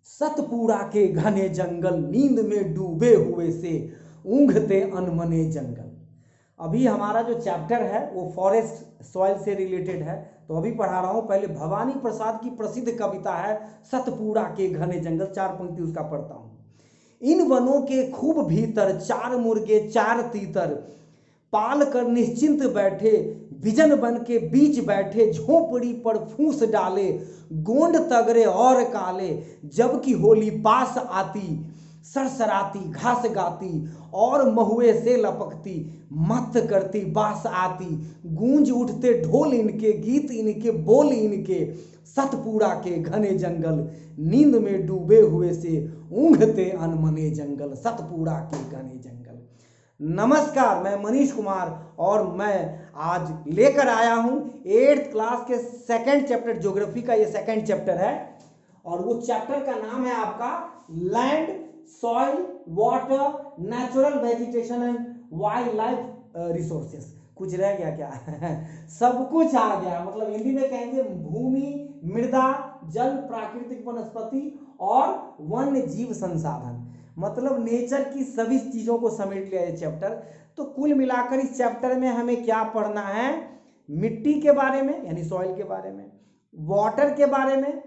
सतपुड़ा के घने जंगल, नींद में डूबे हुए से ऊँघते अनमने जंगल। अभी हमारा जो चैप्टर है वो फॉरेस्ट सॉइल से रिलेटेड है, तो अभी पढ़ा रहा हूँ। पहले भवानी प्रसाद की प्रसिद्ध कविता है सतपुड़ा के घने जंगल, 4 पंक्ति उसका पढ़ता हूँ। इन वनों के खूब भीतर 4 मुर्गे 4 तीतर, पाल कर निश्चिंत बैठे, बिजन बन के बीच बैठे, झोपड़ी पर फूस डाले, गोंड तगड़े और काले, जबकि होली पास आती, सरसराती घास गाती, और महुए से लपकती, मत करती बास आती, गूंज उठते ढोल इनके, गीत इनके, बोल इनके, सतपुड़ा के घने जंगल, नींद में डूबे हुए से ऊँघते अनमने जंगल, सतपुड़ा के घने जंगल। नमस्कार, मैं मनीष कुमार और मैं आज लेकर आया हूं 8th क्लास के सेकंड चैप्टर, ज्योग्राफी का ये सेकंड चैप्टर है, और वो चैप्टर का नाम है आपका land, soil, water, natural vegetation and wild life resources. कुछ रह गया क्या? सब कुछ आ गया। मतलब हिंदी में कहेंगे भूमि, मृदा, जल, प्राकृतिक वनस्पति और वन्य जीव संसाधन। मतलब नेचर की सभी चीजों को समेट लिया ये चैप्टर। तो कुल मिलाकर इस चैप्टर में हमें क्या पढ़ना है? मिट्टी के बारे में यानी सॉइल के बारे में, वाटर के बारे में,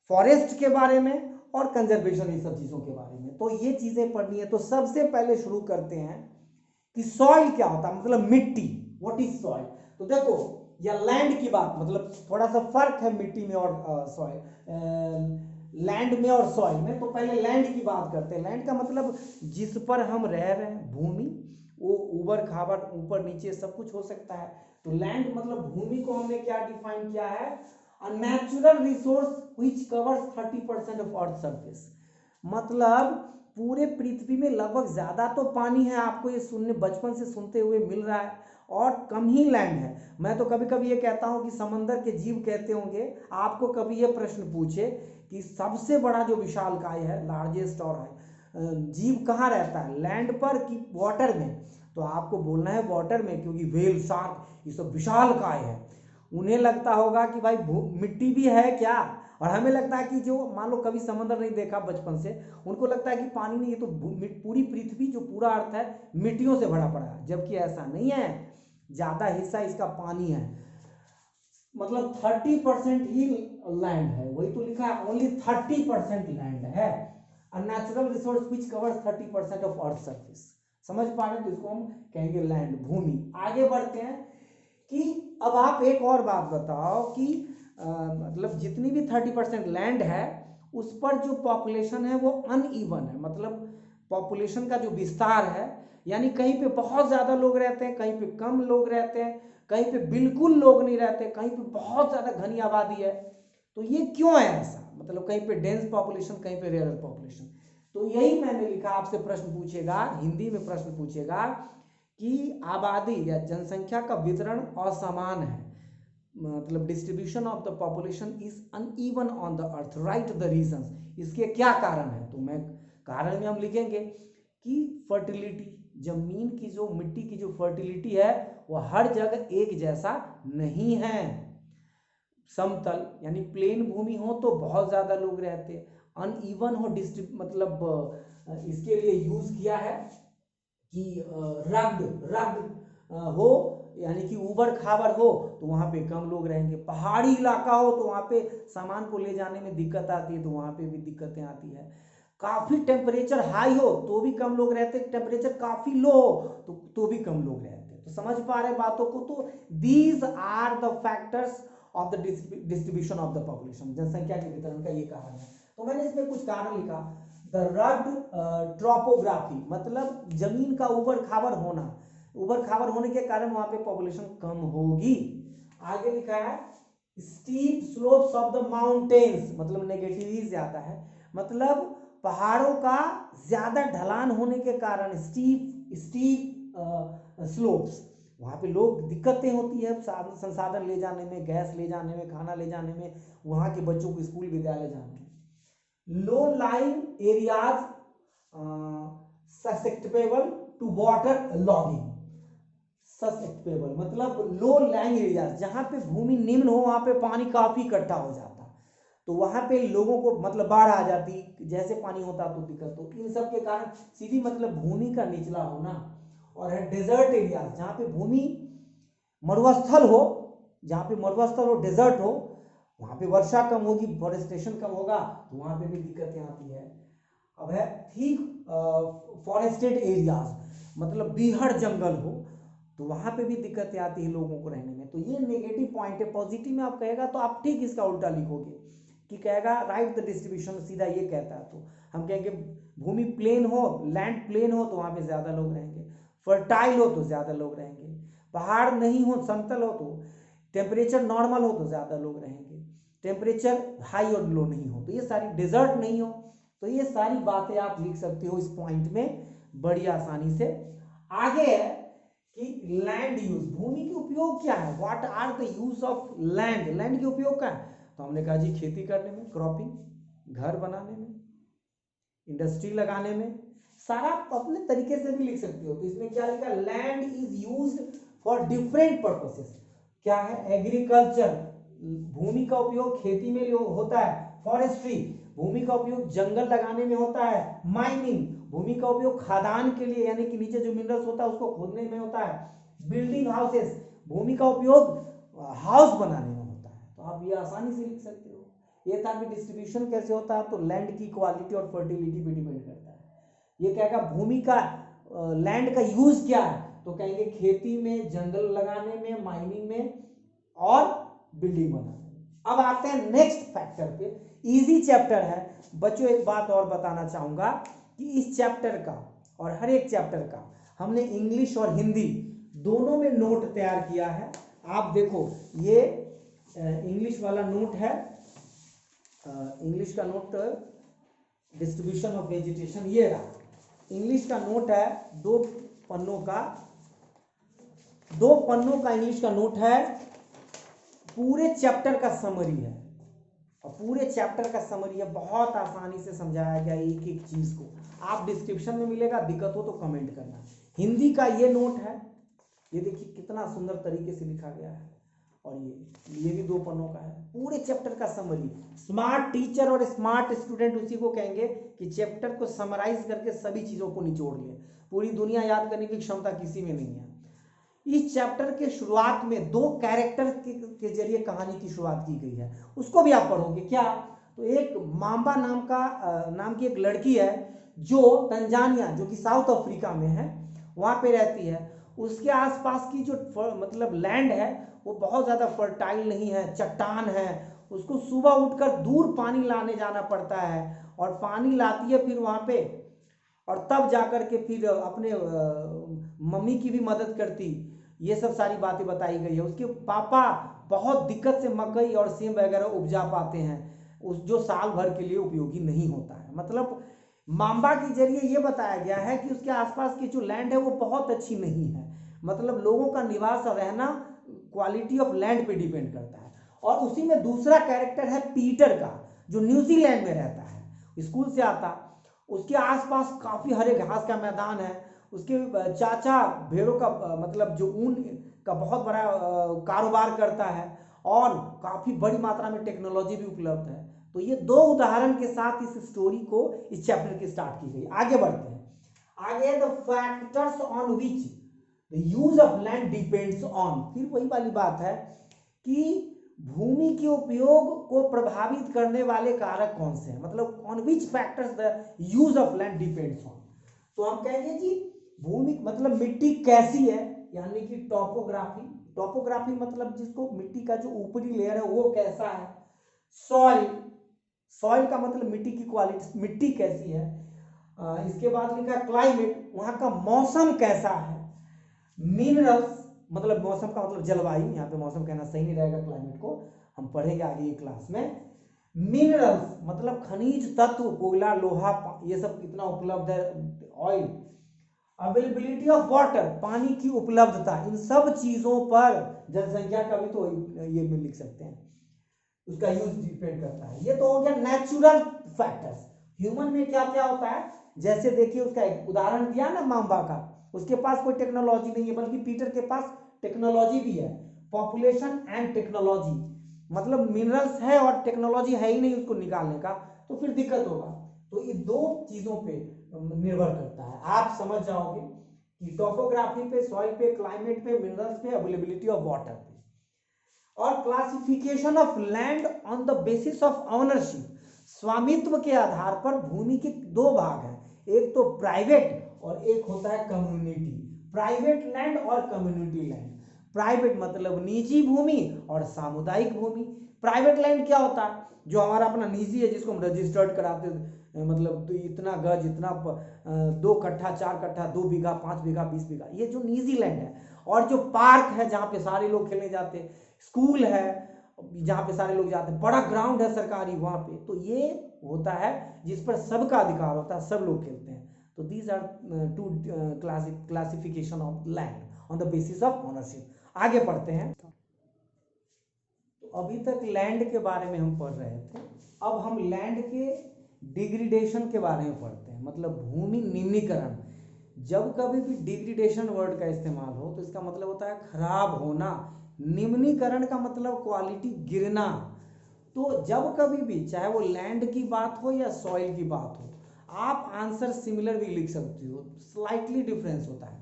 फॉरेस्ट के बारे में और कंजर्वेशन, इन सब चीजों के बारे में। तो ये चीजें पढ़नी है। तो सबसे पहले शुरू करते हैं कि सॉइल क्या होता है, मतलब मिट्टी। What is soil? तो देखो, या लैंड की बात, मतलब थोड़ा सा फर्क है मिट्टी में और सॉइल, लैंड में और सॉइल में। तो पहले लैंड की बात करते हैं। लैंड का मतलब जिस पर हम रह रहे हैं, भूमि, वो ऊबर खाबर, ऊपर नीचे सब कुछ हो सकता है। तो लैंड मतलब भूमि को हमने क्या डिफाइन किया है? A natural resource which covers 30% of earth surface. मतलब पूरे पृथ्वी में लगभग ज्यादा तो पानी है, आपको ये सुनने बचपन से सुनते हुए मिल रहा है, और कम ही लैंड है। मैं तो कभी कभी ये कहता हूं कि समंदर के जीव कहते होंगे, आपको कभी ये प्रश्न पूछे कि सबसे बड़ा जो विशालकाय है, लार्जेस्ट और जीव कहाँ रहता है, लैंड पर कि वाटर में? तो आपको बोलना है वाटर में, क्योंकि व्हेल, शार्क, ये सब विशालकाय है। उन्हें लगता होगा कि भाई मिट्टी भी है क्या? और हमें लगता है कि जो मान लो कभी समंदर नहीं देखा बचपन से, उनको लगता है कि पानी नहीं, ये तो पूरी पृथ्वी, जो पूरा अर्थ है, मिट्टियों से भरा पड़ा है। जबकि ऐसा नहीं है, ज्यादा हिस्सा इसका पानी है। मतलब 30% ही लैंड है, वही तो लिखा है, ओनली 30% लैंड है। A natural resource which covers 30% of earth surface. समझ पा रहे हैं? तो इसको हम कहेंगे लैंड, भूमि। आगे बढ़ते हैं कि अब आप एक और बात बताओ कि मतलब जितनी भी 30% लैंड है, उस पर जो पॉपुलेशन है वो अनइवन है। मतलब पॉपुलेशन का जो विस्तार है, यानी कहीं पे बहुत ज्यादा लोग रहते हैं, कहीं पे कम लोग रहते हैं, कहीं पे बिल्कुल लोग नहीं रहते, कहीं पे बहुत ज्यादा घनी आबादी है। तो ये क्यों है ऐसा? मतलब कहीं पे डेंस पॉपुलेशन, कहीं पे रेयर पॉपुलेशन। तो यही मैंने लिखा, आपसे प्रश्न पूछेगा, हिंदी में प्रश्न पूछेगा कि आबादी या जनसंख्या का वितरण असमान है, मतलब distribution of the population is uneven on the earth, right the reasons. इसके क्या कारण है? तो मैं कारण में हम लिखेंगे कि फर्टिलिटी, जमीन की जो, मिट्टी की जो फर्टिलिटी है, वो हर जगह एक जैसा नहीं है। समतल यानी प्लेन भूमि हो तो बहुत ज्यादा लोग रहते, अनइवन हो मतलब इसके लिए यूज किया है कि रग्ड रग्ड हो, यानी कि ऊबड़ खाबड़ हो तो वहां पे कम लोग रहेंगे। पहाड़ी इलाका हो तो वहां पे सामान को ले जाने में दिक्कत आती है, तो वहां पे भी दिक्कतें आती है। काफी टेम्परेचर हाई हो तो भी कम लोग रहते, टेम्परेचर काफी लो हो तो भी कम लोग रहते। तो समझ पा रहे बातों को? तो these are the factors of the distribution of the population, जनसंख्या के वितरण का ये कारण है। तो मैंने इसमें कुछ कारण लिखा। द रग्ड ट्रोपोग्राफी, मतलब जमीन का ऊबड़ खाबड़ होना, ऊबड़ खाबड़ होने के कारण वहां पे पॉपुलेशन कम होगी। आगे लिखा है steep slopes of the mountains, मतलब नेगेटिव ही ज्यादा है, मतलब पहाड़ों का ज्यादा ढलान होने के कारण स्टीप स्लोप्स, वहां पे लोग दिक्कतें होती है संसाधन ले जाने में, गैस ले जाने में, खाना ले जाने में, वहां के बच्चों को स्कूल विद्यालय जाने में। Low lying areas susceptible to water logging. Susceptible मतलब लो लाइन एरियाज, जहां पे भूमि निम्न हो वहां पे पानी काफी इकट्ठा हो जाता, तो वहां पे लोगों को मतलब बाढ़ आ जाती, जैसे पानी होता तो दिक्कत होती। इन सब के कारण सीधी मतलब भूमि का निचला होना, और है डेजर्ट एरिया, जहाँ पे भूमि मरुस्थल हो, जहाँ पे मरुस्थल हो, डेजर्ट हो, वहाँ पे वर्षा कम होगी, फॉरेस्टेशन कम होगा, तो वहाँ पे भी दिक्कतें आती है। अब है थिक फॉरेस्टेड एरियाज, मतलब बीहड़ जंगल हो, तो वहाँ पे भी दिक्कतें आती है लोगों को रहने में। तो ये नेगेटिव पॉइंट है। पॉजिटिव में आप कहेगा तो आप ठीक इसका उल्टा लिखोगे कि कहेगा राइट द डिस्ट्रीब्यूशन, सीधा ये कहता है। तो हम कहेंगे भूमि प्लेन हो, लैंड प्लेन हो, तो वहाँ पे ज़्यादा लोग रहेंगे, फर्टाइल हो तो ज़्यादा लोग रहेंगे, पहाड़ नहीं हो, समतल हो, तो टेम्परेचर नॉर्मल हो तो ज़्यादा लोग रहेंगे, टेम्परेचर हाई और लो नहीं हो, तो ये सारी, डिजर्ट नहीं हो, तो ये सारी बातें आप लिख सकते हो इस पॉइंट में बड़ी आसानी से। आगे है कि लैंड यूज, भूमि के उपयोग क्या है, what are the use of land, land के उपयोग क्या है। तो हमने कहा जी खेती करने में, क्रॉपिंग, घर बनाने में, इंडस्ट्री लगाने में, सारा अपने तरीके से भी लिख सकते हो। तो इसमें क्या लिखा, land is used for different purposes. क्या है, एग्रीकल्चर, भूमि का उपयोग खेती में होता है, फॉरेस्ट्री, भूमि का उपयोग जंगल लगाने में होता है, माइनिंग, भूमि का उपयोग खादान के लिए, यानी कि नीचे जो मिनरल्स होता है उसको खोदने में होता है, बिल्डिंग हाउसेस, भूमि का उपयोग हाउस बनाने में होता है। तो आप ये आसानी से लिख सकते हो। ये था कि डिस्ट्रीब्यूशन कैसे होता है, तो लैंड की क्वालिटी और फर्टिलिटी पे डिपेंड करता है। ये कहेगा भूमि का लैंड का यूज क्या है, तो कहेंगे खेती में, जंगल लगाने में, माइनिंग में और बिल्डिंग बनाने में। अब आते हैं नेक्स्ट फैक्टर पे, इजी चैप्टर है बच्चों। एक बात और बताना चाहूंगा कि इस चैप्टर का और हर एक चैप्टर का हमने इंग्लिश और हिंदी दोनों में नोट तैयार किया है। आप देखो, ये इंग्लिश वाला नोट है, इंग्लिश का नोट, डिस्ट्रीब्यूशन ऑफ वेजिटेशन, ये रहा इंग्लिश का नोट है, 2 पन्नों का, 2 पन्नों का इंग्लिश का नोट है, पूरे चैप्टर का समरी है, और पूरे चैप्टर का समरी है, बहुत आसानी से समझाया गया एक एक चीज को। आप डिस्क्रिप्शन में मिलेगा, दिक्कत हो तो कमेंट करना। हिंदी का ये नोट है, ये देखिए कितना सुंदर तरीके से लिखा गया है, और ये भी 2 पन्नों का है, पूरे चैप्टर का समरी। स्मार्ट टीचर और स्मार्ट स्टूडेंट उसी को कहेंगे कि चैप्टर को समराइज करके सभी चीजों को निचोड़ ले। पूरी दुनिया याद करने की क्षमता किसी में नहीं है। इस चैप्टर के शुरुआत में 2 कैरेक्टर के जरिए कहानी की शुरुआत की गई है, उसको भी आप पढ़ोगे क्या। तो एक माम्बा नाम की एक लड़की है, जो तंजानिया, जो कि साउथ अफ्रीका में है, वहां पे रहती है। उसके आसपास की जो मतलब लैंड है वो बहुत ज़्यादा फर्टाइल नहीं है, चट्टान है। उसको सुबह उठकर दूर पानी लाने जाना पड़ता है, और पानी लाती है फिर वहाँ पे, और तब जाकर के फिर अपने मम्मी की भी मदद करती। ये सब सारी बातें बताई गई है। उसके पापा बहुत दिक्कत से मकई और सेब वगैरह उपजा पाते हैं, उस जो साल भर के लिए उपयोगी नहीं होता है। मतलब माम्बा के जरिए ये बताया गया है कि उसके आसपास की जो लैंड है वो बहुत अच्छी नहीं है, मतलब लोगों का निवास और रहना क्वालिटी ऑफ लैंड पे डिपेंड करता है। और उसी में दूसरा कैरेक्टर है पीटर का, जो न्यूजीलैंड में रहता है, स्कूल से आता। उसके आसपास काफी हरे घास का मैदान है। उसके चाचा भेड़ों का मतलब जो ऊन का बहुत बड़ा कारोबार करता है, और काफी बड़ी मात्रा में टेक्नोलॉजी भी उपलब्ध है। तो ये 2 उदाहरण के साथ इस स्टोरी को, इस चैप्टर की स्टार्ट की गई। आगे बढ़ते हैं। आगे the factors on which the use of land depends on, फिर वही वाली बात है कि भूमि के उपयोग को प्रभावित करने वाले कारक कौन से हैं, मतलब on which factors the use of land depends on. तो हम कहेंगे जी भूमि मतलब मिट्टी कैसी है, यानी कि टॉपोग्राफी, टॉपोग्राफी मतलब जिसको मिट्टी का जो ऊपरी लेयर है वो कैसा है। सॉइल, सॉइल का मतलब मिट्टी की क्वालिटी, मिट्टी कैसी है। इसके बाद लिखा क्लाइमेट, वहां का मौसम कैसा है। मिनरल्स, मतलब मौसम का मतलब जलवायु, यहाँ पे मौसम कहना सही नहीं रहेगा, क्लाइमेट को हम पढ़ेंगे आगे ये क्लास में। मिनरल्स मतलब खनिज तत्व, कोयला, लोहा, ये सब कितना उपलब्ध है, ऑयल। अवेलेबिलिटी ऑफ वाटर, पानी की उपलब्धता, इन सब चीजों पर, जनसंख्या का भी तो ये में लिख सकते हैं, उसका यूज डिपेंड करता है। ये तो हो गया नेचुरल फैक्टर्स। ह्यूमन में क्या क्या होता है, जैसे देखिए उसका एक उदाहरण दिया ना माम्बा का, उसके पास कोई टेक्नोलॉजी नहीं है, बल्कि पीटर के पास टेक्नोलॉजी भी है। पॉपुलेशन एंड टेक्नोलॉजी, मतलब मिनरल्स है और टेक्नोलॉजी है ही नहीं उसको निकालने का, तो फिर दिक्कत होगा। तो ये दो चीजों पे निर्भर करता है। आप समझ जाओगे कि टोपोग्राफी पे, सॉइल पे, क्लाइमेट पे, मिनरल्स पे, अवेलेबिलिटी ऑफ वाटर पे। और classification of land on the basis of ownership, स्वामित्व के आधार पर भूमि के दो भाग हैं, एक तो प्राइवेट और एक होता है कम्युनिटी। प्राइवेट लैंड और कम्युनिटी लैंड। प्राइवेट मतलब निजी भूमि और सामुदायिक भूमि। प्राइवेट लैंड क्या होता है? जो हमारा अपना निजी है, जिसको हम रजिस्टर्ड कराते थे, मतलब तो इतना गज, इतना 2 कट्ठा, 4 कट्ठा, 2 बीघा, 5 बीघा, 20 बीघा, ये जो निजी लैंड है। और जो पार्क है जहाँ पे सारे लोग खेलने जाते हैं, स्कूल है जहाँ पे सारे लोग जाते हैं, बड़ा ग्राउंड है सरकारी वहाँ पे, तो ये होता है जिस पर सबका अधिकार होता है, सब लोग खेलते हैं। तो these are two classification of land on the basis of ownership. आगे पढ़ते हैं। तो अभी तक लैंड के बारे में हम पढ़ रहे थे, अब हम लैंड के डिग्रेडेशन के बारे में पढ़ते हैं, मतलब भूमि निम्नीकरण। जब कभी भी डिग्रेडेशन वर्ड का इस्तेमाल हो तो इसका मतलब होता है खराब होना। निम्नीकरण का मतलब क्वालिटी गिरना। तो जब कभी भी, चाहे वो लैंड की बात हो या सॉइल की बात हो, आप आंसर सिमिलर भी लिख सकते हो, स्लाइटली डिफरेंस होता है।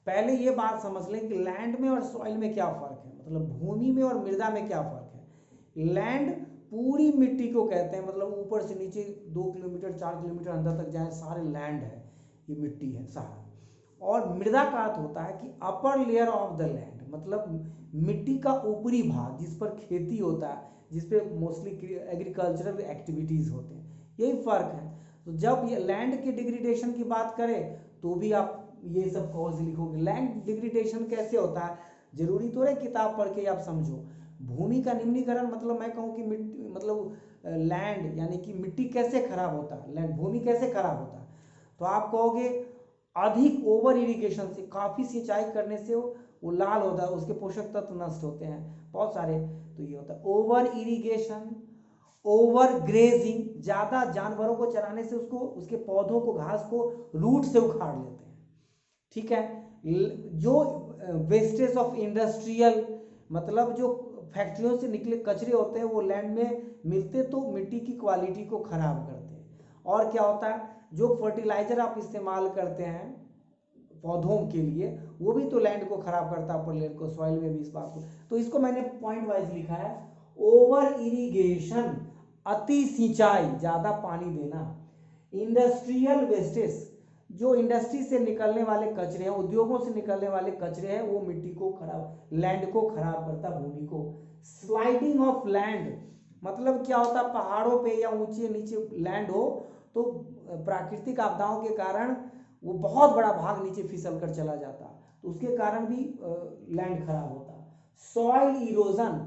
पहले ये बात समझ लें कि लैंड में और सॉइल में क्या फ़र्क है, मतलब भूमि में और मृदा में क्या फ़र्क है। लैंड पूरी मिट्टी को कहते हैं, मतलब ऊपर से नीचे 2 किलोमीटर 4 किलोमीटर अंदर तक जाए सारे लैंड है, ये मिट्टी है सारा। और मृदा का अर्थ होता है कि upper layer of the land, मतलब मिट्टी का ऊपरी भाग जिस पर खेती होता है, जिस पे मोस्टली एग्रीकल्चरल एक्टिविटीज़ होते हैं, यही फ़र्क है। तो जब ये लैंड के डिग्रेडेशन की बात करें तो भी आप ये सब कॉज लिखोगे। लैंड डिग्रेडेशन कैसे होता है, जरूरी तो है किताब पढ़ के आप समझो। भूमि का निम्नीकरण मतलब मैं कहूँ कि मिट्टी, मतलब लैंड यानी कि मिट्टी कैसे खराब होता है, लैंड भूमि कैसे खराब होता है, तो आप कहोगे अधिक ओवर इरिगेशन से, काफ़ी सिंचाई करने से वो लाल होता है, उसके पोषक तत्व नष्ट होते हैं बहुत सारे। तो ये होता है ओवर इरिगेशन। ओवर ग्रेजिंग, ज़्यादा जानवरों को चराने से उसको, उसके पौधों को, घास को रूट से उखाड़ लेते हैं, ठीक है। जो वेस्टेज ऑफ इंडस्ट्रियल, मतलब जो फैक्ट्रियों से निकले कचरे होते हैं वो लैंड में मिलते तो मिट्टी की क्वालिटी को खराब करते हैं। और क्या होता है, जो फर्टिलाइजर आप इस्तेमाल करते हैं पौधों के लिए, वो भी तो लैंड को खराब करता है, अपर लेयर को, सॉइल में भी इस बात को। तो इसको मैंने पॉइंट वाइज लिखा है। ओवर इरिगेशन, अति सिंचाई, ज़्यादा पानी देना। इंडस्ट्रियल वेस्टेज, जो इंडस्ट्री से निकलने वाले कचरे हैं, उद्योगों से निकलने वाले कचरे हैं, वो मिट्टी को खराब, लैंड को खराब करता, भूमि को। स्लाइडिंग ऑफ लैंड, मतलब क्या होता है, पहाड़ों पे या ऊंचे नीचे लैंड हो तो प्राकृतिक आपदाओं के कारण वो बहुत बड़ा भाग नीचे फिसल कर चला जाता, तो उसके कारण भी लैंड खराब होता। सॉइल इरोजन,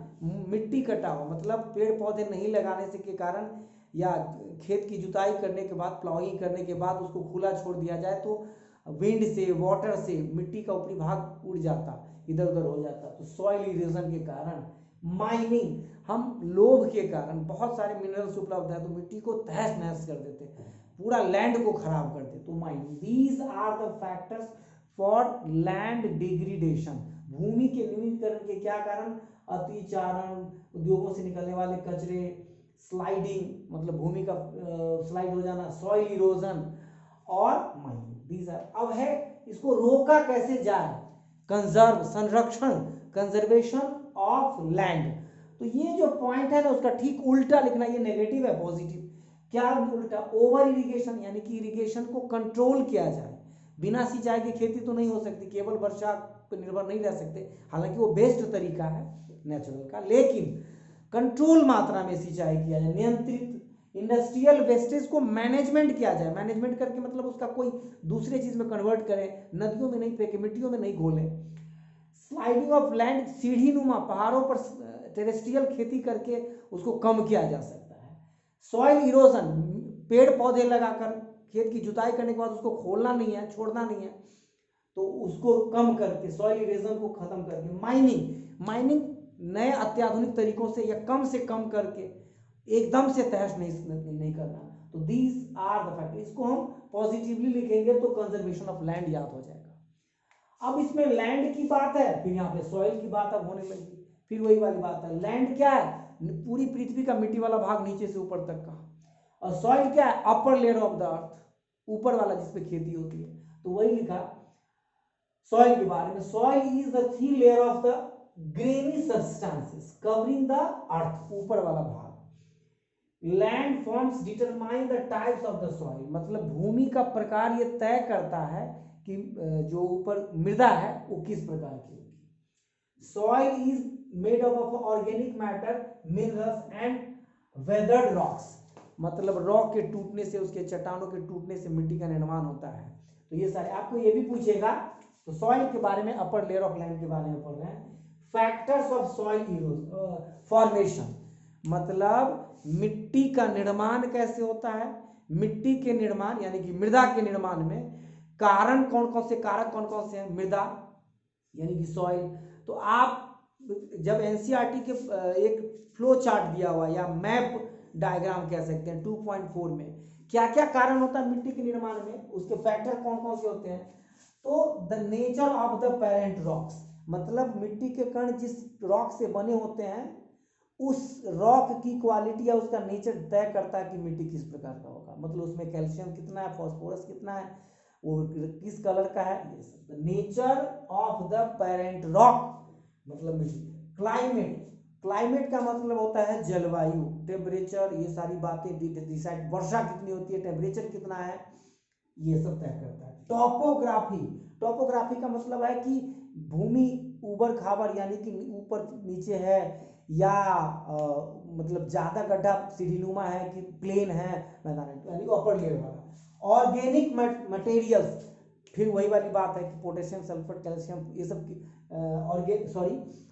मिट्टी कटाव, मतलब पेड़ पौधे नहीं लगाने से के कारण, या खेत की जुताई करने के बाद, प्लाइंग करने के बाद उसको खुला छोड़ दिया जाए तो विंड से, वाटर से मिट्टी का ऊपरी भाग उड़ जाता, इधर उधर हो जाता, तो सॉइल इरोजन के कारण। माइनिंग, हम लोभ के कारण, बहुत सारे मिनरल्स उपलब्ध है तो मिट्टी को तहस नहस कर देते, पूरा लैंड को खराब कर देते, तो mining. These are the factors for land degradation. भूमि के निम्नीकरण के क्या कारण, अतिचारण, उद्योगों से निकलने वाले कचरे, स्लाइडिंग मतलब भूमि का स्लाइड हो जाना, सॉइल इरोजन और माइनिंग, दीज आर। अब है इसको रोका कैसे जाए, कंजर्व, संरक्षण, कंजर्वेशन ऑफ लैंड। तो ये जो पॉइंट है ना उसका ठीक उल्टा लिखना, ये नेगेटिव है, पॉजिटिव क्या उल्टा, ओवर इरिगेशन यानी कि इरिगेशन को कंट्रोल किया जाए। बिना सिंचाई की खेती तो नहीं हो सकती, केवल वर्षा पर निर्भर नहीं रह सकते, हालांकि वो बेस्ट तरीका है नेचुरल का, लेकिन कंट्रोल मात्रा में सिंचाई किया जाए, नियंत्रित। इंडस्ट्रियल वेस्टेज को मैनेजमेंट किया जाए, मैनेजमेंट करके मतलब उसका कोई दूसरे चीज में कन्वर्ट करें, नदियों में नहीं फेंके, मिट्टियों में नहीं घोलें। स्लाइडिंग ऑफ लैंड, सीढ़ी नुमा, पहाड़ों पर टेरेस्ट्रियल खेती करके उसको कम किया जा सकता है। सॉइल इरोजन, पेड़ पौधे लगाकर खेत की जुताई करने के बाद उसको खोलना नहीं है, छोड़ना नहीं है, तो उसको कम करके, सॉइल इरोजन को खत्म करके। माइनिंग, माइनिंग नए अत्याधुनिक तरीकों से या कम से कम करके, एकदम से तहस नहीं करना। तो दीज आर द फैक्टर, इसको हम पॉजिटिवली लिखेंगे तो कंजर्वेशन ऑफ लैंड याद हो जाएगा। अब इसमें लैंड की बात है, फिर यहाँ पे सॉइल की बात अब होने लगी, फिर वही वाली बात है। लैंड क्या है, पूरी पृथ्वी का मिट्टी वाला भाग नीचे से ऊपर तक का। और सॉइल क्या है? Upper layer of the earth, ऊपर वाला जिसपे खेती होती है। तो वही लिखा सॉइल के बारे में, soil is the three layer of the granny substances covering the earth, ऊपर वाला भाग। Land forms determine the types of the soil, मतलब भूमि का प्रकार ये तय करता है कि जो ऊपर मृदा है वो किस प्रकार की होगी। Soil is made up of organic matter, minerals and weathered rocks, मतलब रॉक के टूटने से, उसके चट्टानों के टूटने से मिट्टी का निर्माण होता है। तो ये सारे आपको ये भी पूछेगा। तो सॉइल के बारे में, अपर लेयर ऑफ लैंड के बारे में पढ़ रहे हैं। फैक्टर्स ऑफ सॉइल फॉर्मेशन, मतलब मिट्टी का निर्माण कैसे होता है। मिट्टी के निर्माण यानी कि मृदा के निर्माण में कारण कौन कौन से, कारक कौन कौन से हैं? मृदा यानी कि सॉइल। तो आप जब एनसीईआरटी के एक फ्लो चार्ट दिया हुआ या मैप डायग्राम कह सकते हैं 2.4 में क्या क्या कारण होता है मिट्टी के निर्माण में, उसके फैक्टर कौन कौन से होते हैं। तो the nature of the parent rocks, मतलब मिट्टी के कण जिस रॉक से बने होते हैं उस रॉक की क्वालिटी या उसका नेचर तय करता है कि मिट्टी किस प्रकार का होगा। मतलब उसमें कैल्शियम कितना है, फास्फोरस कितना है, वो किस कलर का है, ये सब। Nature of the parent rock मतलब मिट्टी। क्लाइमेट, क्लाइमेट का मतलब होता है जलवायु, टेम्परेचर, ये सारी बातें डिसाइड, वर्षा कितनी होती है, टेम्परेचर कितना है, ये सब तय करता है। टॉपोग्राफी, टॉपोग्राफी का मतलब है कि भूमि ऊबड़ खाबड़ यानी कि ऊपर नीचे है या मतलब ज्यादा गड्ढा सीढ़ीनुमा है कि प्लेन है मैदान, यानी अपर लेयर वाला। ऑर्गेनिक मटेरियल्स, फिर वही वाली बात है कि पोटेशियम, सल्फर, कैल्शियम, ये सब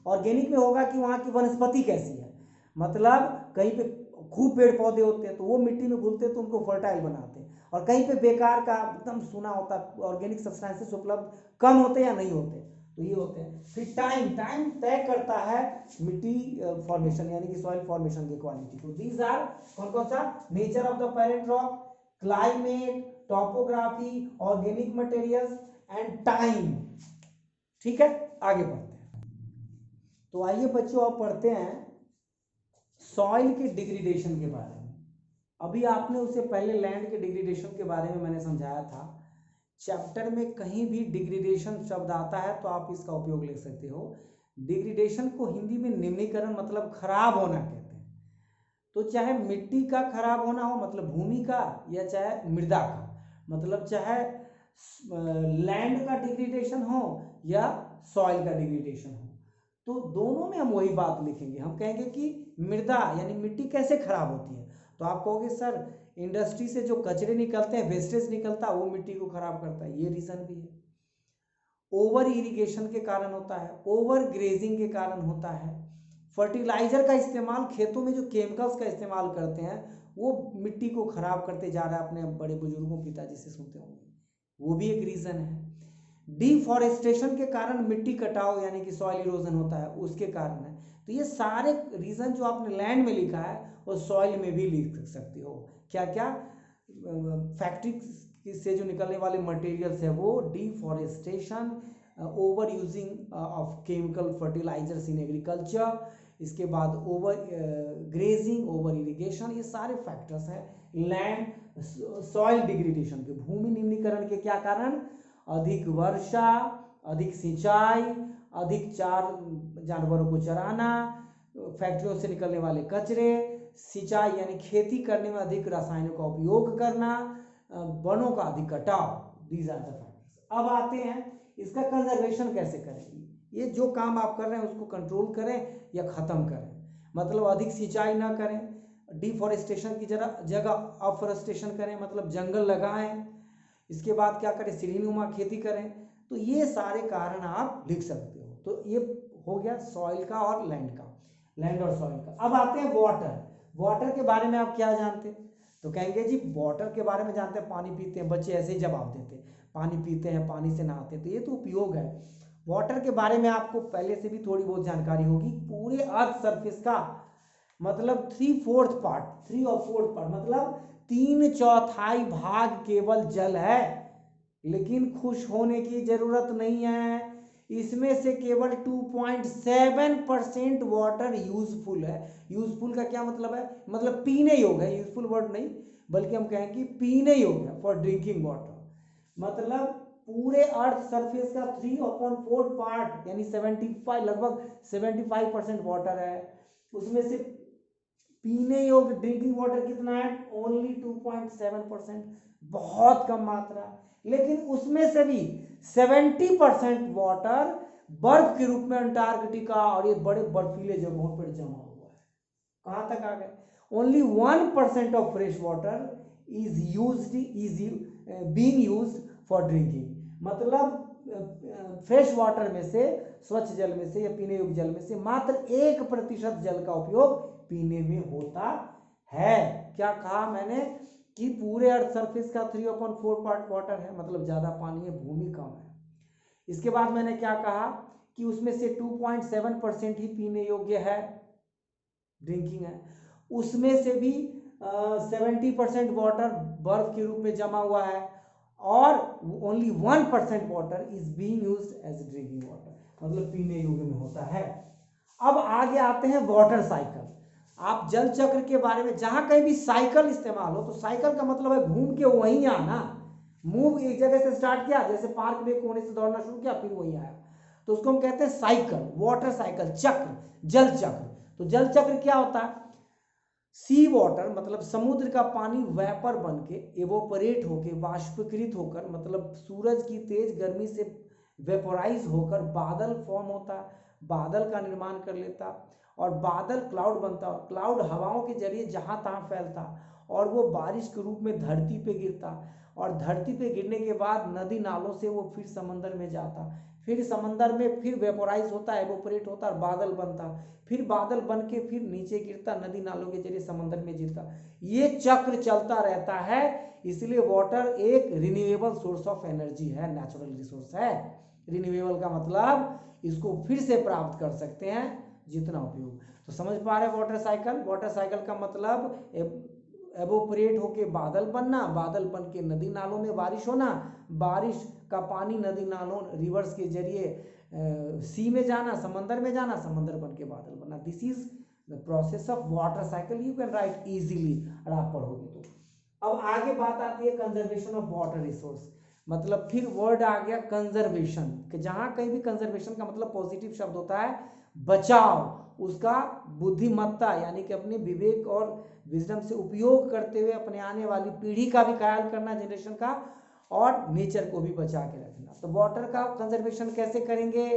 ऑर्गेनिक में होगा कि वहाँ की वनस्पति कैसी है, मतलब कहीं पे खूब पेड़ पौधे होते हैं तो वो मिट्टी में घुलते हैं तो उनको फर्टाइल बनाते हैं, और कहीं पे बेकार का एकदम सूना होता है, ऑर्गेनिक सब्सटेंसेस उपलब्ध कम होते हैं या नहीं होते, तो ये होते हैं। फिर टाइम, टाइम तय करता है मिट्टी फॉर्मेशन यानी कि सॉइल फॉर्मेशन की क्वालिटी को। दीज आर कौन कौन सा? Nature of the parent rock, climate, topography, organic materials and time. ठीक है, आगे बढ़ते हैं। तो आइए बच्चों अब पढ़ते हैं सॉइल के डिग्रेडेशन के बारे में। अभी आपने उससे पहले लैंड के डिग्रेडेशन के बारे में मैंने समझाया था। चैप्टर में कहीं भी डिग्रेडेशन शब्द आता है तो आप इसका उपयोग ले सकते हो। डिग्रेडेशन को हिंदी में निम्नीकरण मतलब खराब होना कहते हैं। तो चाहे मिट्टी का खराब होना हो मतलब भूमि का, या चाहे मृदा का मतलब चाहे लैंड का डिग्रेडेशन हो या सॉइल का डिग्रेडेशन हो, तो दोनों में हम वही बात लिखेंगे। हम कहेंगे कि मृदा यानी मिट्टी कैसे खराब होती है, तो आप कहोगे सर इंडस्ट्री से जो कचरे निकलते हैं, वेस्टेज निकलता है, वो मिट्टी को खराब करता है। ये रीजन भी है। ओवर इरिगेशन के कारण होता है, ओवर ग्रेजिंग के कारण होता है, फर्टिलाइजर का इस्तेमाल, खेतों में जो केमिकल्स का इस्तेमाल करते हैं वो मिट्टी को खराब करते जा रहा है। अपने बड़े बुजुर्गों पिताजी से सुनते होंगे, वो भी एक रीजन है। डिफॉरेस्टेशन के कारण मिट्टी कटाव यानी कि सॉइल इरोजन होता है, उसके कारण है। तो ये सारे रीजन जो आपने लैंड में लिखा है वो सॉइल में भी लिख सकते हो। क्या क्या? फैक्ट्री से जो निकलने वाले मटेरियल्स है वो, deforestation, over using of chemical fertilizers in agriculture, इसके बाद ओवर ग्रेजिंग, ओवर इरिगेशन, ये सारे फैक्टर्स हैं लैंड सॉइल डिग्रेडेशन के। भूमि निम्नीकरण के क्या कारण? अधिक वर्षा, अधिक सिंचाई, अधिक जानवरों को चराना, फैक्ट्रियों से निकलने वाले कचरे, सिंचाई यानी खेती करने में अधिक रसायनों का उपयोग करना, वनों का अधिक कटाव। These are the factors. अब आते हैं इसका कंजर्वेशन कैसे करें। ये जो काम आप कर रहे हैं उसको कंट्रोल करें या खत्म करें। मतलब अधिक सिंचाई ना करें, डिफॉरेस्टेशन की जगह अफॉरेस्टेशन करें, मतलब जंगल लगाएं। इसके बाद क्या करें? सीढ़ीनुमा खेती करें। तो ये सारे कारण आप लिख सकते हो। तो ये हो गया सॉइल का और लैंड का, लैंड और सॉइल का। अब आते हैं वाटर। वाटर के बारे में आप क्या जानते हैं? तो कहेंगे जी वाटर के बारे में जानते हैं, पानी पीते हैं। बच्चे ऐसे ही जवाब देते हैं, पानी पीते हैं, पानी से नहाते हैं। तो ये तो उपयोग है। वाटर के बारे में आपको पहले से भी थोड़ी बहुत जानकारी होगी। पूरे अर्थ सरफेस का मतलब 3/4 पार्ट, 3 और 4 पार्ट मतलब 3/4 भाग केवल जल है। लेकिन खुश होने की जरूरत नहीं है, इसमें से केवल 2.7% वाटर यूजफुल है। यूजफुल का क्या मतलब है, मतलब पीने योग्य है, यूजफुल वर्ड नहीं बल्कि हम कहें कि पीने योग्य है, फॉर ड्रिंकिंग वाटर। मतलब पूरे अर्थ सरफेस का 3/4 पार्ट यानी 75 लगभग 75% वाटर है, उसमें से पीने योग्य ड्रिंकिंग वाटर कितना है, ओनली 2.7%, बहुत कम मात्रा। लेकिन उसमें से भी 70% वाटर बर्फ के रूप में अंटार्कटिका और ये बड़े बर्फीले जगहों पर जमा हुआ है। कहां तक आ गए, only 1% of fresh water is being used for drinking. मतलब फ्रेश वाटर में से, स्वच्छ जल में से या पीने योग्य जल में से मात्र 1% जल का उपयोग पीने में होता है। क्या कहा मैंने कि पूरे अर्थ सरफेस का 3/4 पार्ट वाटर है, मतलब ज्यादा पानी है, भूमि कम है। इसके बाद मैंने क्या कहा कि उसमें से 2.7% ही पीने योग्य है, ड्रिंकिंग है। उसमें से भी 70% वाटर बर्फ के रूप में जमा हुआ है और only 1% water is being used as drinking water, मतलब पीने योग्य में होता है। अब आगे आते हैं वाटर साइकिल। आप जल चक्र के बारे में, जहां कहीं भी साइकिल इस्तेमाल हो तो साइकिल का मतलब है घूम के वहीं आना, मूव एक जगह से स्टार्ट किया, जैसे पार्क में कोने से दौड़ना शुरू किया फिर वहीं आया, तो उसको हम कहते हैं साइकिल, वाटर साइकिल, चक्र, जल चक्र। तो जल चक्र क्या होता है, सी वाटर मतलब समुद्र का पानी वेपर बन के एवोपरेट होकर वाष्पीकृत होकर, मतलब सूरज की तेज गर्मी से वेपोराइज होकर बादल फॉर्म होता, बादल का निर्माण कर लेता और बादल क्लाउड बनता, और क्लाउड हवाओं के जरिए जहां तहां फैलता और वो बारिश के रूप में धरती पे गिरता, और धरती पे गिरने के बाद नदी नालों से वो फिर समंदर में जाता, फिर समंदर में फिर वेपोराइज होता, एवोपरेट होता और बादल बनता, फिर बादल बन के फिर नीचे गिरता, नदी नालों के जरिए समंदर में गिरता। ये चक्र चलता रहता है, इसलिए वाटर एक रिन्यूएबल सोर्स ऑफ एनर्जी है, नेचुरल रिसोर्स है। रिन्यूएबल का मतलब इसको फिर से प्राप्त कर सकते हैं जितना उपयोग। तो समझ पा रहे वाटर साइकिल, वाटर साइकिल का मतलब एवोपरेट होके बादल बनना, बादल बन के नदी नालों में बारिश होना, बारिश का पानी नदी नालों रिवर्स के जरिए सी में जाना, समंदर में जाना, समंदर बन के बादल बनना। This is the process of water cycle, you can write easily अगर आप पढ़ोगे तो। अब आगे बात आती है कंजर्वेशन ऑफ वाटर रिसोर्स, मतलब फिर वर्ड आ गया कंजर्वेशन, कि जहां कहीं भी कंजर्वेशन का मतलब पॉजिटिव शब्द होता है बचाव, उसका बुद्धिमत्ता यानी कि अपने विवेक और विजडम से उपयोग करते हुए अपने आने वाली पीढ़ी का भी ख्याल करना, जनरेशन का, और नेचर को भी बचा के रखना। तो वाटर का कंजर्वेशन कैसे करेंगे,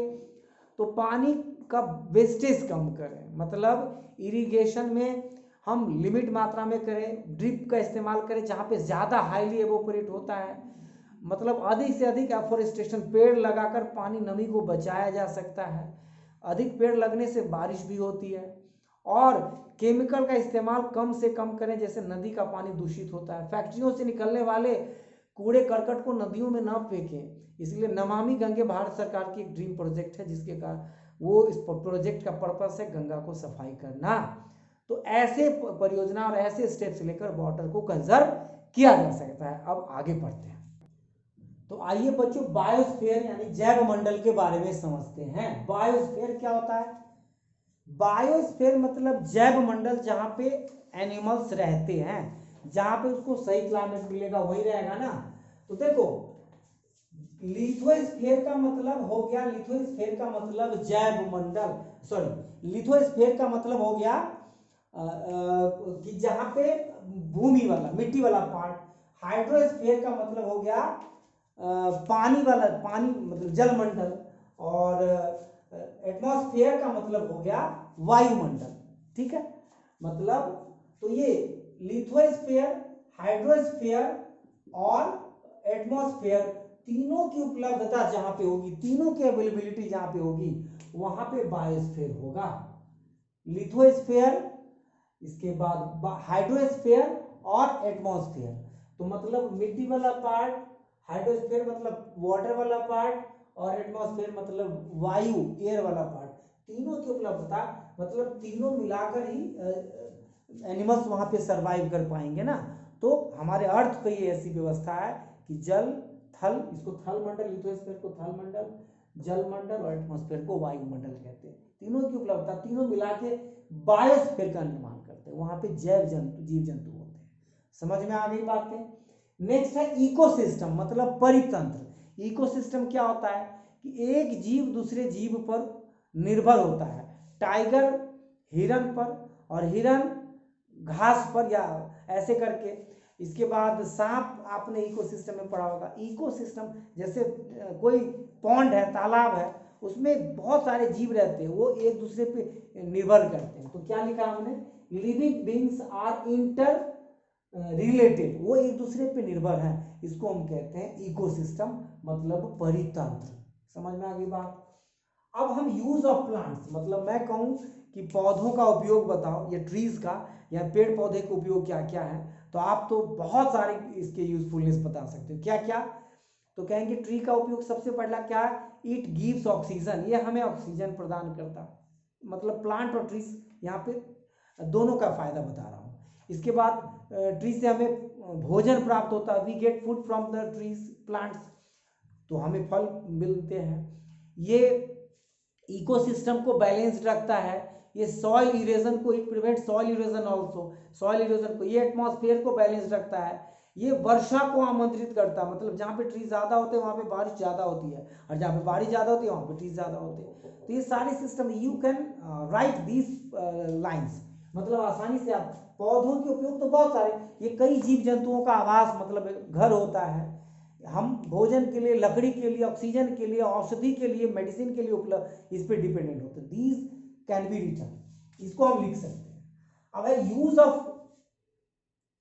तो पानी का वेस्टेज कम करें, मतलब इरिगेशन में हम लिमिट मात्रा में करें, ड्रिप का इस्तेमाल करें जहाँ पे ज़्यादा हाईली एवोपरेट होता है, मतलब अधिक से अधिक एफोरेस्टेशन, पेड़ लगाकर पानी नमी को बचाया जा सकता है, अधिक पेड़ लगने से बारिश भी होती है, और केमिकल का इस्तेमाल कम से कम करें, जैसे नदी का पानी दूषित होता है, फैक्ट्रियों से निकलने वाले कूड़े करकट को नदियों में न फेंकें, इसलिए नमामि गंगे भारत सरकार की एक ड्रीम प्रोजेक्ट है, जिसके कारण वो इस प्रोजेक्ट का पर्पस है गंगा को सफाई करना। तो ऐसे परियोजना और ऐसे स्टेप्स लेकर वाटर को कंजर्व किया जा सकता है। अब आगे बढ़ते हैं, तो आइए बच्चों बायोस्फीयर यानी जैव मंडल के बारे में समझते हैं। बायोस्फीयर क्या होता है, बायोस्फीयर मतलब जैव मंडल, जहां पे एनिमल्स रहते हैं, जहां पे उसको सही क्लाइमेट मिलेगा वही रहेगा ना। तो देखो लिथोस्फीयर का मतलब हो गया, लिथोस्फीयर का मतलब जैव मंडल, सॉरी लिथोस्फीयर का मतलब हो गया कि जहां पे भूमि वाला मिट्टी वाला पार्ट, हाइड्रोस्फीयर का मतलब हो गया पानी वाला, पानी मतलब जलमंडल, और एटमॉस्फेयर का मतलब हो गया वायुमंडल, ठीक है। मतलब तो ये लिथोस्फीयर, हाइड्रोस्फीयर और एटमॉस्फेयर तीनों की उपलब्धता जहां पे होगी, तीनों की अवेलेबिलिटी जहां पे होगी वहां पे बायोस्फीयर होगा। लिथोस्फीयर, इसके बाद हाइड्रोस्फीयर और एटमॉस्फेयर, तो मतलब मिट्टी वाला पार्ट, हाइड्रोस्फीयर मतलब वाटर वाला पार्ट, और एटमॉस्फेयर मतलब वायु एयर वाला पार्ट, तीनों की उपलब्धता, मतलब तीनों मिलाकर ही एनिमल्स वहां पे सरवाइव कर पाएंगे ना। तो हमारे अर्थ की ऐसी व्यवस्था है कि जल थल, इसको थल मंडल, लिथोस्फीयर को थल मंडल, जलमंडल और एटमॉस्फेयर को वायुमंडल कहते हैं। तीनों की उपलब्धता, तीनों मिला के बायोस्फीयर का निर्माण करते हैं। वहां पे जीव जंतु होते हैं। समझ में आ गई बातें। नेक्स्ट है इकोसिस्टम, मतलब परितंत्र। इकोसिस्टम क्या होता है कि एक जीव दूसरे जीव पर निर्भर होता है। टाइगर हिरन पर और हिरन घास पर, या ऐसे करके। इसके बाद सांप आपने इकोसिस्टम में पढ़ा होगा। इकोसिस्टम जैसे कोई पॉन्ड है, तालाब है, उसमें बहुत सारे जीव रहते हैं, वो एक दूसरे पे निर्भर करते हैं। तो क्या लिखा हमने, living beings are inter related, वो एक दूसरे पे निर्भर हैं। इसको हम कहते हैं इकोसिस्टम, मतलब परितंत्र। समझ में आ गई बात। अब हम यूज ऑफ प्लांट्स, मतलब मैं कहूँ कि पौधों का उपयोग बताओ, या ट्रीज का, या पेड़ पौधे का उपयोग क्या क्या है, तो आप तो बहुत सारे इसके यूजफुलनेस बता सकते हो। क्या क्या, तो कहेंगे ट्री का उपयोग सबसे पहला क्या, इट गिव्स ऑक्सीजन, ये हमें ऑक्सीजन प्रदान करता। मतलब प्लांट और ट्रीज, यहाँ पे दोनों का फायदा बता रहा हूँ। इसके बाद ट्री से हमें भोजन प्राप्त होता है, we get food from the trees plants, तो हमें फल मिलते हैं। ये इकोसिस्टम को बैलेंस्ड रखता है। ये सॉइल इरोजन को, it prevent soil erosion also, soil erosion को, ये एटमॉस्फेयर को बैलेंस रखता है। ये वर्षा को आमंत्रित करता है, मतलब जहाँ पे ट्री ज़्यादा होते हैं वहाँ पे बारिश ज़्यादा होती है, और जहाँ पे बारिश ज़्यादा होती है वहाँ पे ट्री ज़्यादा होते हैं। तो ये सारे system, you can write these lines, मतलब आसानी से आप, पौधों के उपयोग तो बहुत सारे, ये कई जीव जंतुओं का आवास, मतलब घर होता है। हम भोजन के लिए, लकड़ी के लिए, ऑक्सीजन के लिए, औषधि के लिए, मेडिसिन के लिए उपलब्ध, इस पे डिपेंडेंट होते हैं। दीज कैन बी रिटन, इसको हम लिख सकते हैं। अब यूज ऑफ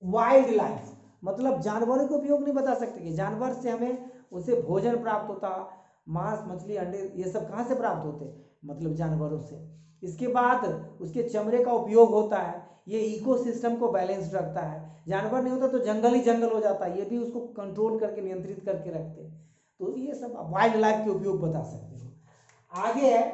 वाइल्ड लाइफ, मतलब जानवरों के उपयोग नहीं बता सकते कि जानवर से हमें उसे भोजन प्राप्त होता, मांस मछली अंडे ये सब कहाँ से प्राप्त होते, मतलब जानवरों से। इसके बाद उसके चमड़े का उपयोग होता है, ये इकोसिस्टम को बैलेंस रखता है। जानवर नहीं होता तो जंगल ही जंगल हो जाता है, ये भी उसको कंट्रोल करके, नियंत्रित करके रखते हैं। तो ये सब वाइल्ड लाइफ के उपयोग बता सकते हो। आगे है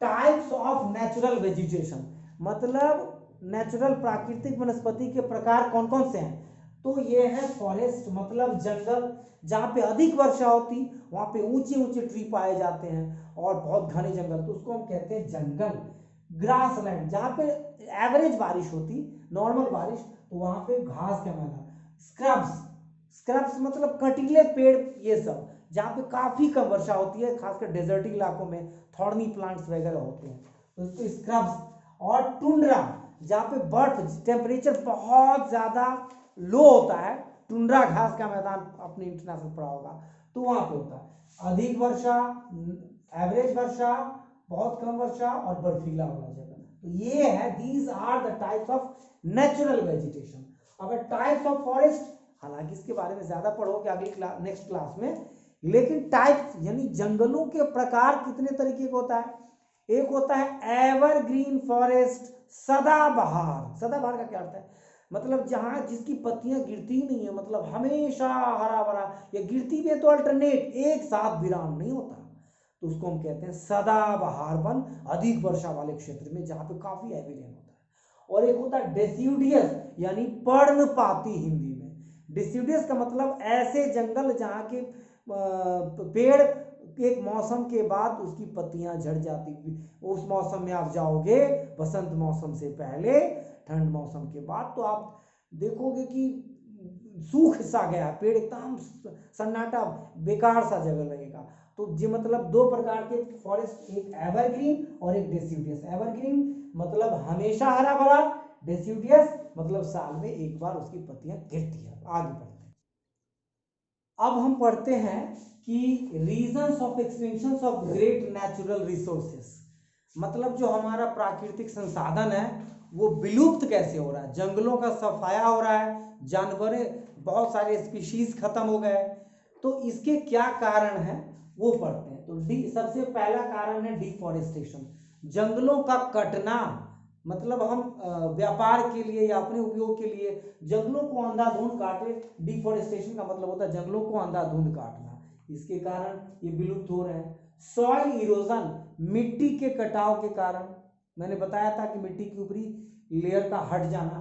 टाइप्स ऑफ नेचुरल वेजिटेशन, मतलब नेचुरल प्राकृतिक वनस्पति के प्रकार कौन कौन से हैं। तो ये है फॉरेस्ट, मतलब जंगल, जहाँ पे अधिक वर्षा होती वहाँ पे ऊंचे ऊंचे ट्री पाए जाते हैं और बहुत घने जंगल, तो उसको हम कहते हैं जंगल। ग्रासलैंड, जहाँ पे एवरेज बारिश होती, नॉर्मल बारिश, तो वहाँ पे घास का मैदान। स्क्रब्स, स्क्रब्स मतलब कटीले पेड़, ये सब जहाँ पे काफी कम वर्षा होती है, खासकर डेजर्टिक इलाकों में थॉर्नी प्लांट्स वगैरह होते हैं, तो इसको स्क्रब्स। और टुंड्रा, जहाँ पे बर्फ, टेम्परेचर बहुत ज्यादा लो होता है, टुंड्रा घास का मैदान अपने इंटरनेशनल पढ़ा होगा, तो वहां पे होता है अधिक वर्षा, एवरेज वर्षा, बहुत कम वर्षा और बर्फीला वाला जगह। तो ये है, these are the types of natural vegetation. अगर टाइप्स ऑफ फॉरेस्ट, हालांकि इसके बारे में ज्यादा पढ़ोगे अगली नेक्स्ट क्लास में, लेकिन टाइप्स यानी जंगलों के प्रकार कितने तरीके का होता है। एक होता है एवरग्रीन फॉरेस्ट, सदाबहार। सदाबहार का क्या अर्थ है, मतलब जहां जिसकी पत्तियां गिरती नहीं है, मतलब हमेशा हरा भरा, या गिरती भी है तो अल्टरनेट, एक साथ विराम नहीं होता, तो उसको हम कहते हैं सदाबहार वन, अधिक वर्षा वाले क्षेत्र में जहां पे काफी हैवी रेन होता है। और एक होता है डेसिडियस, यानी पर्णपाती हिंदी में। डेसिडियस का मतलब ऐसे जंगल जहां के पेड़ एक मौसम के बाद उसकी पत्तियां झड़ जाती, उस मौसम में आप जाओगे बसंत मौसम से पहले, ठंड मौसम के बाद, तो आप देखोगे कि सूख सा गया पेड़, एकदम सन्नाटा बेकार सा जगह लगेगा। तो ये मतलब दो प्रकार के फॉरेस्ट, एक एवरग्रीन और एक डेसिडियस। एवरग्रीन मतलब हमेशा हरा भरा, डेसिडियस मतलब साल में एक बार उसकी पत्तियां गिरती है। आगे बढ़ते हैं, अब हम पढ़ते हैं कि reasons of extinction of great natural resources, मतलब जो हमारा प्राकृतिक संसाधन है वो विलुप्त कैसे हो रहा है। जंगलों का सफाया हो रहा है, जानवर बहुत सारे स्पीशीज खत्म हो गए, तो इसके क्या कारण है वो पढ़ते हैं। तो सबसे पहला कारण है डिफॉरेस्टेशन, जंगलों का कटना। मतलब हम व्यापार के लिए या अपने उपयोग के लिए जंगलों को अंधाधुंध काटे, डिफॉरेस्टेशन का मतलब होता है जंगलों को अंधाधुंध काटना, इसके कारण ये विलुप्त हो रहे हैं। सॉइल इरोजन, मिट्टी के कटाव के कारण, मैंने बताया था कि मिट्टी की ऊपरी लेयर का हट जाना।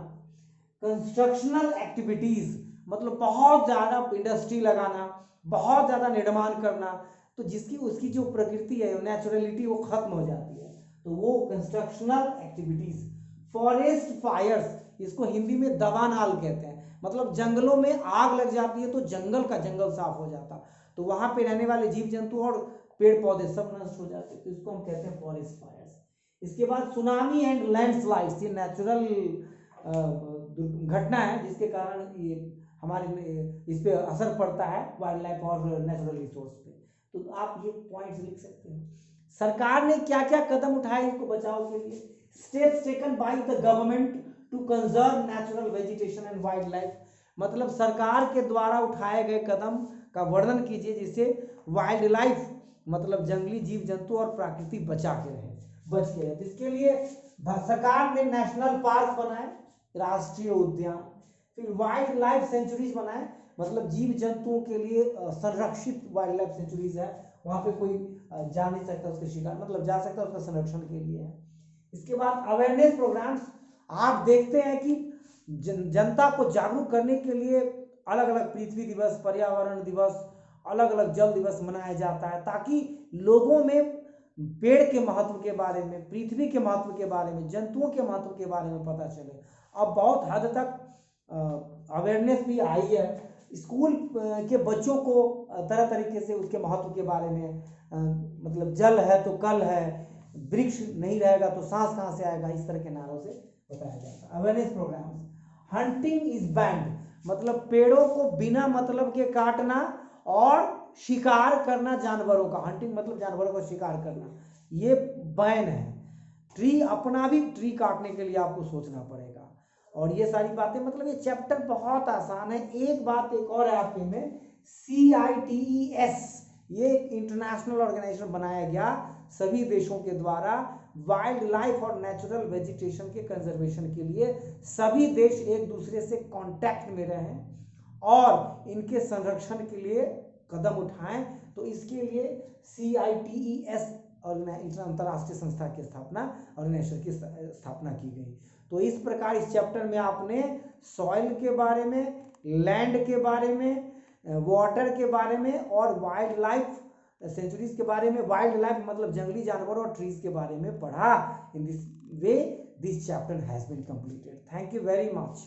कंस्ट्रक्शनल एक्टिविटीज, मतलब बहुत ज्यादा इंडस्ट्री लगाना, बहुत ज्यादा निर्माण करना, तो जिसकी उसकी जो प्रकृति है, नेचुरलिटी, वो खत्म हो जाती है। तो वो कंस्ट्रक्शनल एक्टिविटीज, फॉरेस्ट फायर्स, इसको हिंदी में दवानाल कहते हैं, मतलब जंगलों में आग लग जाती है तो जंगल का जंगल साफ हो जाता, तो वहां पे रहने वाले जीव जंतु और पेड़ पौधे सब नष्ट हो जाते, तो इसको हम कहते हैं फॉरेस्ट फायर्स। इसके बाद सुनामी एंड लैंडस्लाइड्स, ये नेचुरल घटना है जिसके कारण ये हमारे इस पे असर पड़ता है वाइल्ड लाइफ और नेचुरल रिसोर्स पे। तो आप ये पॉइंट्स लिख सकते हो। सरकार ने क्या क्या कदम उठाए इसको बचाव के लिए? Steps taken by the government to conserve natural vegetation and wildlife, मतलब सरकार के द्वारा उठाए गए कदम का वर्णन कीजिए जिससे वाइल्ड लाइफ मतलब जंगली जीव जंतु और प्रकृति बच के रहे। इसके लिए सरकार ने नेशनल पार्क बनाए, राष्ट्रीय उद्यान, फिर वाइल्ड लाइफ सेंचुरीज बनाए, मतलब जीव जंतुओं के लिए संरक्षित वाइल्ड लाइफ सेंचुरीज है, वहां पे कोई जा नहीं सकता उसके शिकार, मतलब जा सकता उसका संरक्षण के लिए है। इसके बाद अवेयरनेस प्रोग्राम्स, आप देखते हैं कि जनता को जागरूक करने के लिए अलग अलग पृथ्वी दिवस, पर्यावरण दिवस, अलग अलग जल दिवस मनाया जाता है, ताकि लोगों में पेड़ के महत्व के बारे में, पृथ्वी के महत्व के बारे में, जंतुओं के महत्व के बारे में पता चले। अब बहुत हद तक अवेयरनेस भी आई है, स्कूल के बच्चों को तरह तरीके से उसके महत्व के बारे में, मतलब जल है तो कल है, वृक्ष नहीं रहेगा तो सांस कहाँ से आएगा, इस तरह के नारों से बताया जाता है। Awareness programmes, hunting is banned, मतलब पेड़ों को बिना मतलब के काटना और शिकार करना जानवरों का, हंटिंग मतलब जानवरों का शिकार करना, ये बैन है। ट्री, अपना भी ट्री काटने के लिए आपको सोचना पड़ेगा। और ये सारी बातें, मतलब ये चैप्टर बहुत आसान है। एक बात एक और है आपके में, CITES, ये इंटरनेशनल ऑर्गेनाइजेशन बनाया गया सभी देशों के द्वारा वाइल्ड लाइफ और नेचुरल वेजिटेशन के कंजर्वेशन के लिए। सभी देश एक दूसरे से कांटेक्ट में रहें और इनके संरक्षण के लिए कदम उठाएं। तो इसके लिए CITES और अंतर्राष्ट्रीय संस्था की स्थापना, ऑर्गेनाइजेशन की स्थापना की गई। तो इस प्रकार इस चैप्टर में आपने सॉइल के बारे में, लैंड के बारे में, वाटर के बारे में और वाइल्ड लाइफ सेंचुरीज के बारे में, वाइल्ड लाइफ मतलब जंगली जानवरों और ट्रीज के बारे में पढ़ा। In this way this chapter has been completed. Thank you very much.